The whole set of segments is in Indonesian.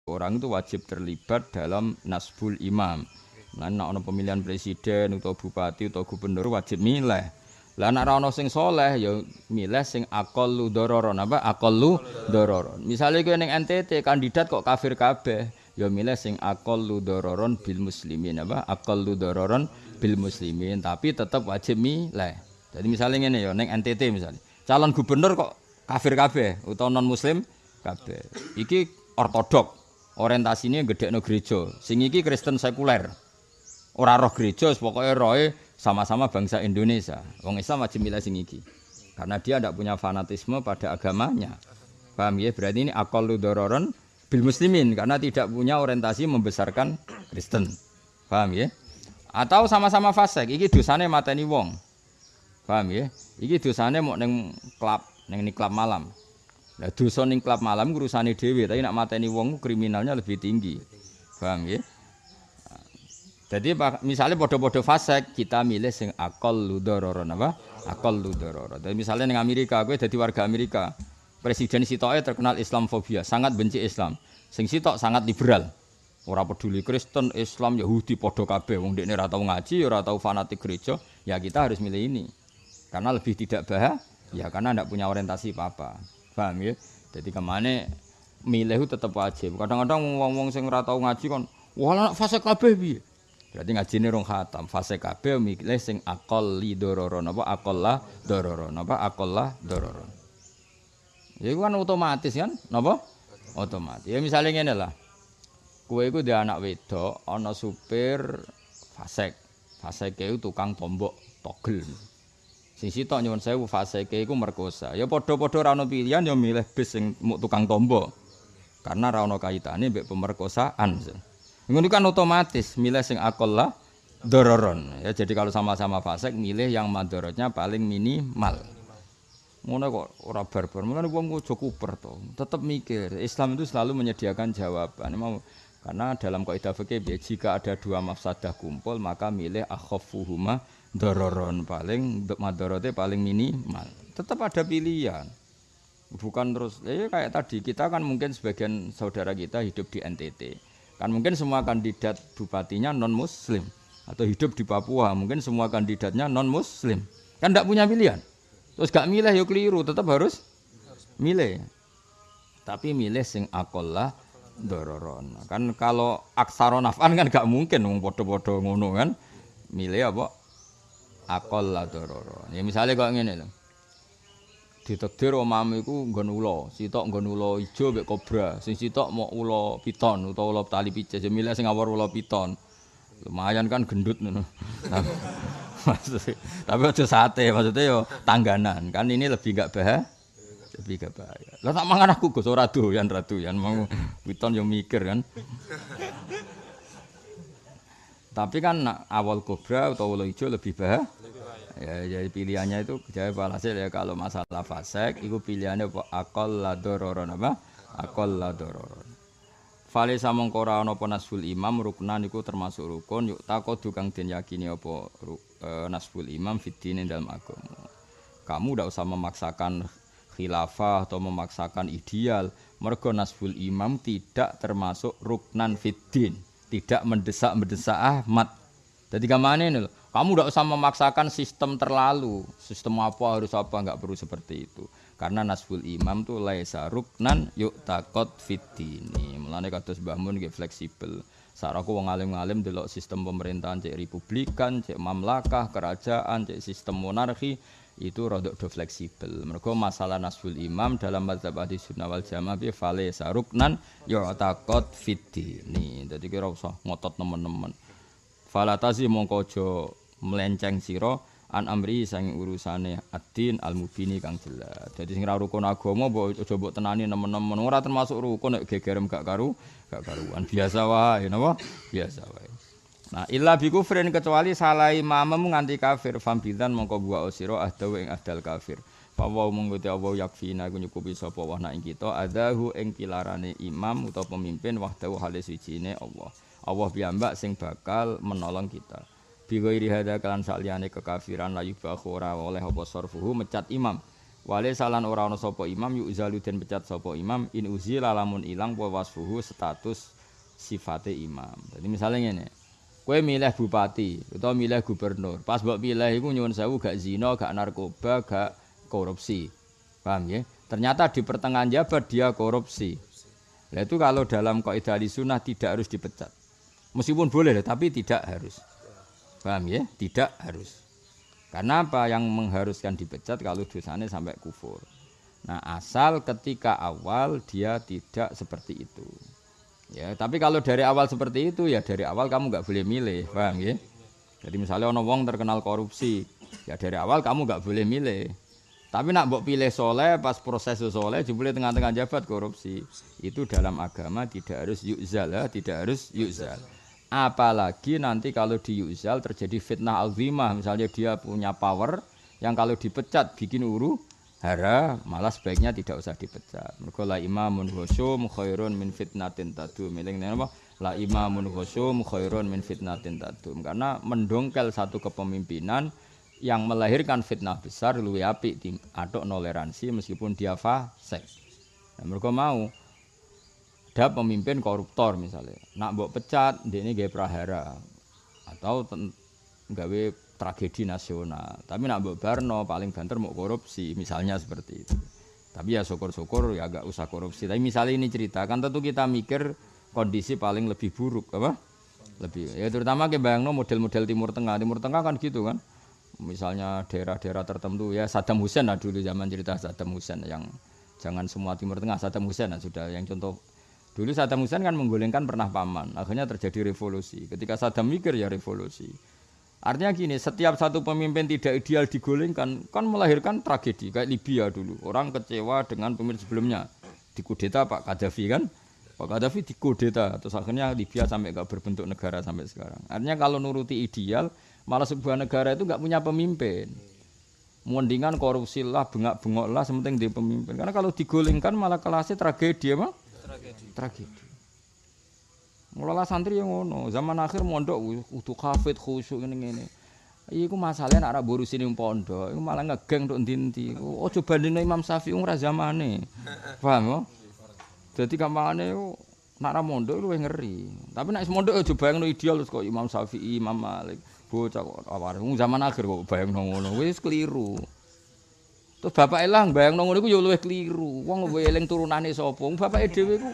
orang itu wajib terlibat dalam nasbul imam. Lah nek ana pemilihan presiden utawa bupati utawa gubernur wajib milih. Lah nek ora ana sing saleh ya milih sing aqallu dararon apa aqallu dararon. Misale kowe ning NTT kandidat kok kafir kabeh, ya milih sing aqallu dararon bil muslimin apa aqallu dararon bil muslimin tapi tetap wajib milih. Jadi misalnya ngene ya ning NTT misalnya. Calon gubernur kok kafir kabeh utawa non muslim kabeh. Iki ortodok. Orientasine gedhekno gereja. Sing iki Kristen sekuler. Ora roh gereja, pokoke rohe sama-sama bangsa Indonesia. Wong Islam wajib milih sing iki. Karena dia tidak punya fanatisme pada agamanya. Paham ya? Berarti ini aqallu dararon bil muslimin karena tidak punya orientasi membesarkan Kristen. Paham ya? Atau sama-sama fasik, iki dosane mateni wong. Paham ya? Iki dosane mok ning klub malam. Lah dosa ning klub malam urusane dhewe, tapi nek mateni wong kriminalnya lebih tinggi. Paham ya? Jadi misalnya podo-podo fasik, kita milih sing aqallu dararon apa? Aqallu dararon. Jadi misalnya ning Amerika, kowe dadi warga Amerika, presiden sitoke terkenal Islamfobia, sangat benci Islam. Sing sitok sangat liberal. Ora peduli Kristen, Islam, Yahudi padha kabeh. Wong dekne ora tau ngaji, ora tau fanatik gereja, ya kita harus milih ini. Karena lebih tidak ya karena ndak punya orientasi apa-apa. Paham ya? Jadi kemana milih itu tetap wajib. Kadang-kadang wong-wong sing ora tau ngaji kon, wah fase kabeh piye? Berarti ngajine rong khatam. Fase kabeh milih sing aqalli dararon apa aqallah dararon apa aqallah dararon. Ya kan otomatis kan? Napa? Otomatis. Ya misalnya ngene lah. Kowe iku dhe anak wedok, ana supir fasik. Fasike iku tukang tombok togel. Sing sitok nyuwun sewu fasike iku merkosa. Ya padha-padha ora ono pilihan ya milih bis sing muk tukang tombok. Karena ora ono kaitane mbek pemerkosaan. Ngono kan otomatis milih sing aqallah dararon. Ya jadi kalau sama-sama fasik milih yang madharatnya paling minimal. Ngono kok ora barbar. Mulane wong aja kuper to. Tetep mikir. Islam itu selalu menyediakan jawaban. Karena dalam kaidah fikih jika ada dua mafsadah kumpul maka milih akhaffuhuma dararon paling madharate paling minimal. Tetap ada pilihan. Bukan terus kayak tadi kita kan mungkin sebagian saudara kita hidup di NTT. Kan mungkin semua kandidat bupatinya non muslim atau hidup di Papua mungkin semua kandidatnya non muslim. Kan tidak punya pilihan. Terus gak milih ya keliru, tetap harus milih. Tapi milih sing aqallah dararon. Kan kalau aksaron naf'an kan gak mungkin wong padha-padha ngono kan. Milih apa? Aqallah dararon. Ya misalnya kok ngene lho. Ditakdir omahmu iku nggon ula, sitok nggon ula ijo mek kobra, sing sitok mau ula piton utawa ula tali pices, ya milih sing awor ula piton. Lumayan kan gendut ngono. Tapi aja sate, maksudnya yo tangganan. Kan ini lebih gak bahaya. Lebih gak bahaya. Lah tak mangan aku Gus ora doyan mau piton yo mikir kan. Tapi kan awal kobra atau ula ijo lebih bahaya. Ya jadi pilihannya itu jawab alhasil ya kalau masalah fasik itu pilihannya apa aqallah dararon apa aqallah dararon. Fale samangka ora ana apa nasbul imam ruknan iku termasuk rukun yuk takodu kang den yakini apa nasbul imam fiddin dalam agama. Kamu ndak usah memaksakan khilafah atau memaksakan ideal. Mergo nasbul imam tidak termasuk ruknan fiddin, tidak mendesak Ahmad. Jadi kamane lho, kamu tidak usah memaksakan sistem terlalu, sistem apa harus apa enggak perlu seperti itu. Karena nasbul imam tu laisa ruknan yu'taqad fiddini. Mulane kados Mbah Mun nggih fleksibel. Saraku wong alim-alim delok sistem pemerintahan cek republikan, cek mamlakah, kerajaan, cek sistem monarki itu rodok do fleksibel. Mergo masalah nasbul imam dalam mazhab Ahlus Sunnah wal Jamaah bi laisa ruknan yu'taqad fiddini. Dadi kira usah ngotot nemen-nemen. Falatazi mongko aja melenceng sira an amri sang urusane ad-din al-mubini kang jelas. Dadi sing ra rukun agama mbok aja mbok tenani nemen-nemen ora termasuk rukun nek gegerem gak karuan. Biasa wae napa? Biasa wae. Nah, illa bi kufrin kecuali salah imammu nganti kafir fambidan mongko buak sira ahdaw ing ahdal kafir. Fawa monggo te Allah yakfina iku nyukupi sapa wa ing kita adahu ing pilarane imam utawa pemimpin wahdahu halis wijine Allah. Allah piyambak sing bakal menolong kita. Bi ghairi hadza kalan saliyane kekafiran la yubahu ora oleh apa sarfuhu mecat imam. Wale salan ora ana sapa imam yuzalu den pecat sapa imam in uzila lamun ilang apa wasfuhu status sifate imam. Dadi misale ngene. Kowe milih bupati utawa milih gubernur. Pas mbok pilih iku nyuwun sewu gak zina, gak narkoba, gak korupsi. Paham ya? Ternyata di pertengahan jabat dia korupsi. Lah itu kalau dalam kaidah sunnah tidak harus dipecat. Meskipun boleh tapi tidak harus. Paham ya? Tidak harus. Karena apa yang mengharuskan dipecat kalau dosanya sampai kufur. Nah, asal ketika awal dia tidak seperti itu. Ya, tapi kalau dari awal seperti itu ya dari awal kamu nggak boleh milih, paham ya? Jadi misalnya ono wong terkenal korupsi, ya dari awal kamu nggak boleh milih. Tapi nak mbok pilih soleh pas proses soleh jebule tengah-tengah jabat korupsi. Itu dalam agama tidak harus yuzal, tidak harus yuzal. Apalagi nanti kalau di yuzal terjadi fitnah azimah, misalnya dia punya power yang kalau dipecat bikin hara, malah sebaiknya tidak usah dipecat. Mergo la imamun khusyum khairun min fitnatin tadum. Eling apa? La imamun khusyum khairun min fitnatin tadum. Karena mendongkel satu kepemimpinan yang melahirkan fitnah besar luwih apik aduk toleransi meskipun dia fasik. Nah, mergo mau ada pemimpin koruptor misalnya, nak mbok pecat, ini gawe prahara atau gawe tragedi nasional. Tapi nak mbok barno paling banter mau korupsi, misalnya seperti itu. Tapi ya syukur-syukur ya agak usah korupsi. Tapi misalnya ini cerita, kan tentu kita mikir kondisi paling lebih buruk, apa? Lebih. Ya terutama ke bayangno model-model Timur Tengah. Timur Tengah kan gitu kan. Misalnya daerah-daerah tertentu ya Saddam Hussein lah dulu zaman cerita Saddam Hussein yang jangan semua Timur Tengah Saddam Hussein lah sudah yang contoh. Dulu Saddam Hussein kan menggulingkan pernah paman, akhirnya terjadi revolusi. Ketika Saddam mikir ya revolusi. Artinya gini, setiap satu pemimpin tidak ideal digulingkan, kan melahirkan tragedi. Kayak Libya dulu, orang kecewa dengan pemimpin sebelumnya. Dikudeta Pak Gaddafi kan, Pak Gaddafi dikudeta, terus akhirnya Libya sampai gak berbentuk negara sampai sekarang. Artinya kalau nuruti ideal, malah sebuah negara itu gak punya pemimpin. Mendingan korupsi lah, bengak-bengok lah, sementing dia pemimpin. Karena kalau digulingkan malah kelasnya tragedi apa? Tragedi. Mulai santri yang ngono, zaman akhir mondok utuh kafet khusyuk ngene-ngene. Iku masalahnya nak ra borusin ning pondok, iku malah ngegeng tok ndi-ndi. Ojo bandingno Imam Syafi'i ora zamane. Paham yo? Dadi gampangane nak ra mondok luwih ngeri. Tapi nek mondok aja bayangno ideal terus kok Imam Syafi'i, Imam Malik, bocah kok aware. Zaman akhir kok bayangno ngono, wis keliru. Terus bapak elang bayangno ngono iku yo luwih keliru. Wong eling turunane sapa? Bapake dhewe iku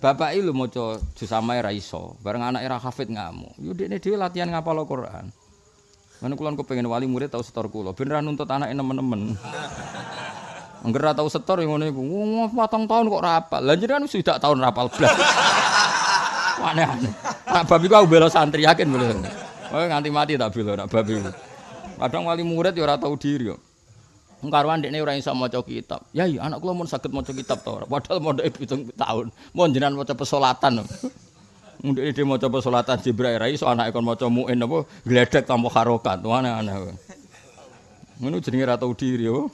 bapake lho maca juz samae ra iso, bareng anake ra hafid ngamuk. Yo dekne dhewe latihan ngapal Al-Qur'an. Mana kula kepengin wali murid tau setor kula, ben ra nuntut anake nemen-nemen. Angger ra tau setor ngono iku. 4 tahun kok ra hafal. Lah jenengan wis 3 tahun ra hafal blas. Aneh-aneh. Nak bab iku aku bela santri yakin boleh. Oh nganti mati tak bela nak bab iku. Kadang wali murid ya ora tau diri yo. Karwan dekne ora iso maca kitab. Yai, anak kula mun saged maca kitab ta ora? Padahal mondhoke 7 tahun. Mun jenengan maca pesolatan. Ndekne dhewe maca pesolatan Jibril ra iso anake kon maca muin apa gledek tanpa harokat. Aneh-aneh. Ngono jenenge ra tau diri yo.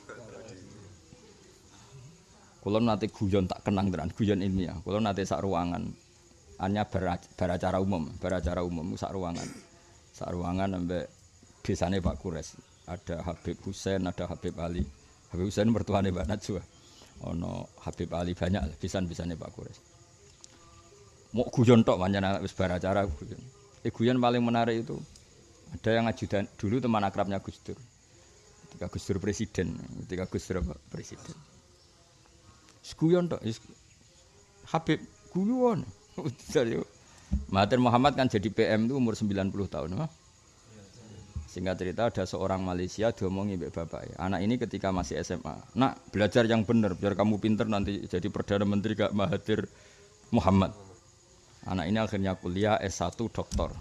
Kula nate guyon tak kenang tenan, guyon ilmiah. Kula nate sak ruangan. Hanya beracara umum sak ruangan. Sak ruangan ambek desane Pak Kures. Ada Habib Husain, ada Habib Ali. Habib Husain mertuane Mbak Najwa. Ono Habib Ali banyak pisan-pisane Pak Kures. Mau guyon tok pancen wis bar acara guyon. Guyon paling menarik itu ada yang ajudan dulu teman akrabnya Gus Dur. Ketika Gus Dur presiden. Guyon tok Habib guyon. Mahathir Muhammad kan jadi PM itu umur 90 tahun. Singkat cerita ada seorang Malaysia diomongi mbek bapaknya. Anak ini ketika masih SMA. Nak, belajar yang benar biar kamu pinter nanti jadi Perdana Menteri kayak Mahathir Muhammad. Anak ini akhirnya kuliah S1 doktor.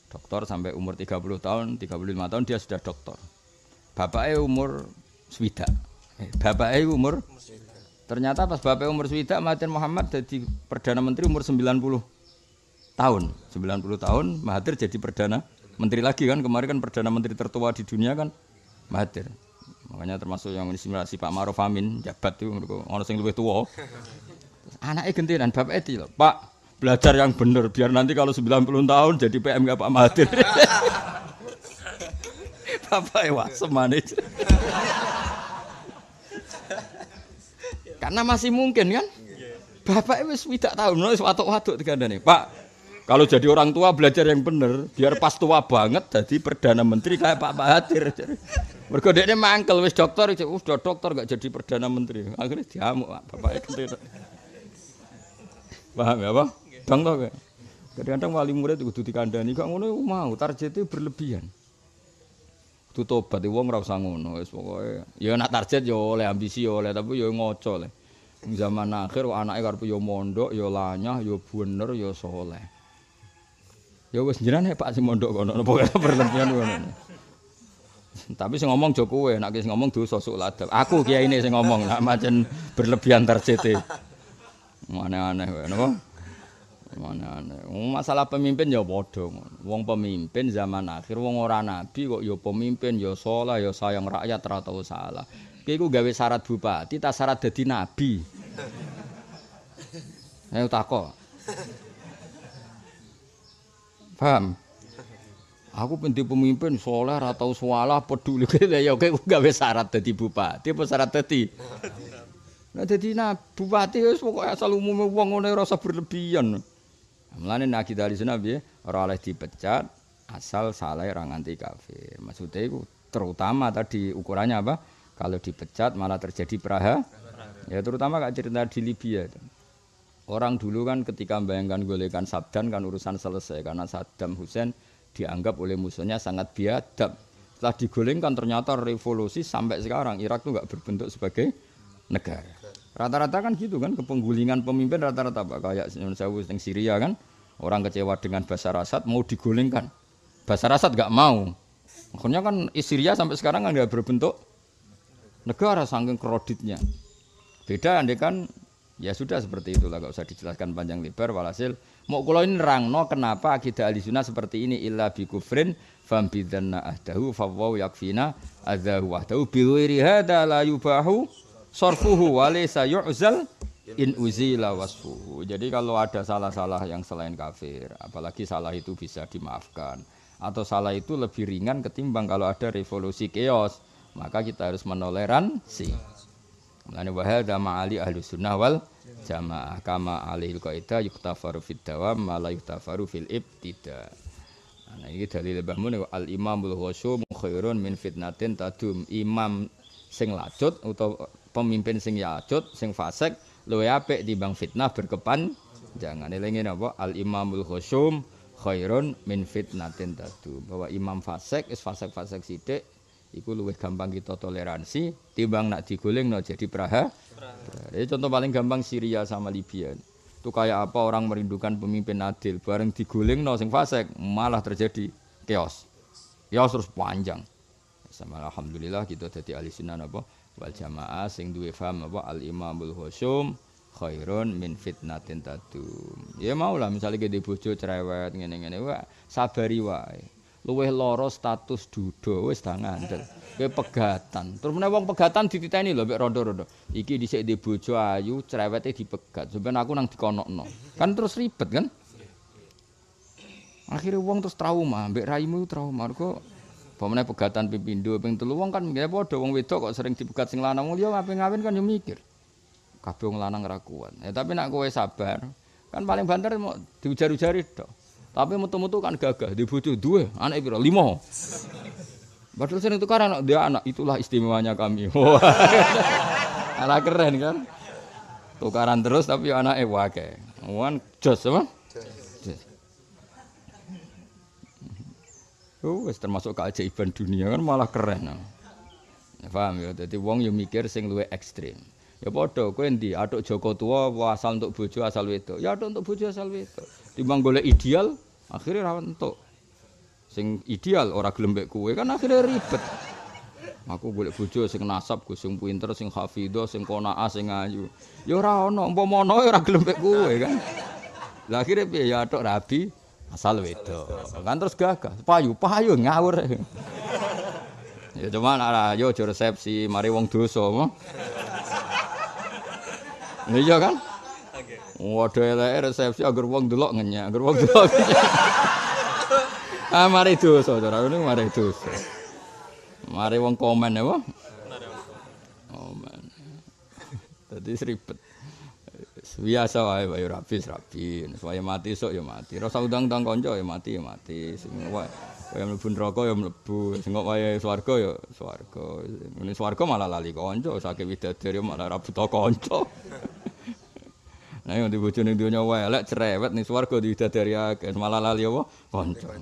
Doktor sampai umur 30 tahun, 35 tahun dia sudah doktor. Bapaknya umur swidak. Ternyata pas bapaknya umur swidak Mahathir Muhammad jadi Perdana Menteri umur 90 tahun. 90 tahun Mahathir jadi Perdana Menteri lagi kan, kemarin kan Perdana Menteri tertua di dunia kan Mahathir. Makanya termasuk yang simulasi Pak Ma'ruf Amin jabat itu ono sing luwih tuwa. Anake gentenan bapake iki lho, Pak, belajar yang benar biar nanti kalau 90 tahun jadi PM enggak Pak Mahathir. Bapake wasem maneh. Karena masih mungkin kan? Bapak wis tidak tahu, wis watuk-watuk digandane. Pak, kalau jadi orang tua belajar yang bener, biar pas tua banget jadi perdana menteri kayak Pak Mahathir. Mergo dekne mangkel wis dokter, udah dokter gak jadi perdana menteri. Akhirnya diamuk Bapak itu. Paham ya, Pak? Dong to kok. Kadang-kadang wali murid kudu dikandani kok ngono mau targete berlebihan. Kudu tobat wong ora usah ngono wis pokoke. Ya nak target ya oleh ambisi ya oleh tapi ya ngoco le. Zaman akhir anake karep ya mondok, ya lanyah, ya bener, ya saleh. Ya wis jenenge Pak sing mondok kono apa berlebihan ngono. Tapi sing ngomong jo kowe, nek sing ngomong dosa sok ladap. Aku kiyaine sing ngomong, nek macen berlebihan targete. Aneh-aneh wae napa? Aneh-aneh. Masalah pemimpin ya padha ngono. Wong pemimpin zaman akhir wong ora nabi kok ya pemimpin ya saleh ya sayang rakyat ora tau salah. Iku gawe syarat bupati, tak syarat dadi nabi. Ayo takok. Paham? Aku penting pemimpin soleh ora tau salah peduli ya kowe gawe syarat dadi bupati apa syarat dadi? Nek dadi bupati wis pokoke asal umume wong ngene ora usah berlebihan. Mulane nek kita alisuna piye? Ora oleh dipecat asal saleh ra nganti kafir. Maksudnya iku terutama tadi ukurannya apa? Kalau dipecat malah terjadi praha. Ya terutama gak cerita di Libya. Orang dulu kan ketika membayangkan golekan Saddam kan urusan selesai karena Saddam Hussein dianggap oleh musuhnya sangat biadab. Setelah digolengkan ternyata revolusi sampai sekarang Irak tuh gak berbentuk sebagai negara. Rata-rata kan gitu kan kepenggulingan pemimpin rata-rata Pak kayak yang Syria kan orang kecewa dengan Bashar Assad mau digolengkan. Bashar Assad gak mau. Akhirnya kan Syria sampai sekarang kan gak berbentuk negara saking kreditnya. Beda andai kan ya sudah seperti itulah gak usah dijelaskan panjang lebar walhasil mau kula ini nerangno kenapa akidah Ahlussunnah seperti ini illa bi kufrin fam bidzanna ahdahu fa wa yakfina adzahu wahdahu bi ghairi hadza la yubahu sarfuhu wa laysa yu'zal in uzila wasfuhu. Jadi kalau ada salah-salah yang selain kafir, apalagi salah itu bisa dimaafkan atau salah itu lebih ringan ketimbang kalau ada revolusi chaos. Maka kita harus menoleransi. Mulane wa hadza ma'ali Ahlussunnah wal Jamaah kama alil qaida yuktafaru fid dawam ma la yuktafaru fil ibtida. Nah iki dalil Mbah Mun al imamul khasyum khairun min fitnatin tadum. Imam sing lacut utawa pemimpin sing lacut sing fasik luwih apik timbang fitnah berkepanjangan. Elinge napa al imamul khasyum khairun min fitnatin tadum. Bahwa imam fasik is fasik-fasik sithik iku luwih gampang kita toleransi timbang nak digolengno jadi praha. Ini contoh paling gampang Syria sama Libya. Itu kayak apa orang merindukan pemimpin adil bareng digolengno sing fasik malah terjadi chaos. Chaos terus panjang. Sama alhamdulillah kita dadi ahli-sunnah apa wal jamaah sing duwe paham apa al imamul khasyum khairun min fitnatin tadum. Ya maulah misalnya kita bojo cerewet ngene-ngene wae sabari wae. Luwih lara status duda wis dah ngandel. Kowe pegatan. Terus meneh wong pegatan dititeni lho mek rondo-rondo. Iki dhisik di bojo ayu, cerewete dipegat. Sampeyan aku nang dikonokno. Kan terus ribet kan? Akhire wong terus trauma, mbek raimu trauma. Mergo pemene pegatan pindho ping 3 wong kan nggih padha wong wedok kok sering dipegat sing lanang. Wong liya ape ngawin kan yo mikir. Kabeh wong lanang ra kuat. Ya tapi nek kowe sabar, kan paling banter mau diujar-ujari tok. Tapi metu-metu kan gagah, di bojo duwe, anak piro? 5. Padahal sering tukaran dia anak, itulah istimewanya kami. Anak keren kan? Tukaran terus tapi anake wae. Wan jos apa? Jos. Wis termasuk keajaiban dunia kan malah keren. Paham ya? Dadi wong yo mikir sing luwih ekstrem. Ya padha kowe endi? Atuk Joko tua asal untuk bojo asal wedok. Ya atuk untuk bojo asal wedok. Timbang golek ideal akhirnya ra entuk. Sing ideal ora gelem mbek kowe kan akhirnya ribet. Aku golek bojo sing nasab, sing pinter, sing hafidhah, sing qanaah, sing ayu. Ya ora ono, umpama ono ora gelem mbek kowe kan. Lah akhire piye ya atuk rabi asal wedok. Kan terus gagah, payu ngawur. Ya cuma ora yo aja resepsi mari wong dosa. Iya kan? Waduh eleke resepsi agar wong delok ngenyak, agar wong delok. Ah mari dosa, cara ngene mari dosa. Mari wong komen apa? Komen. Dadi ribet. Biasa wae wae rabi. Supaya mati sok ya mati. Rasa undang-undang kanca ya mati ya mati. Sing wae kaya mlebu neraka ya mlebu. Sing kok wae swarga ya swarga. Ning swarga malah lali kanca, saking widadari malah ra buta kanca. Nah yang di bojone donya wae elek cerewet ning swarga widadari akeh malah lali apa? Kanca.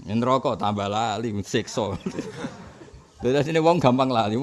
Ning neraka tambah lali siksa. Dadi sine wong gampang lali.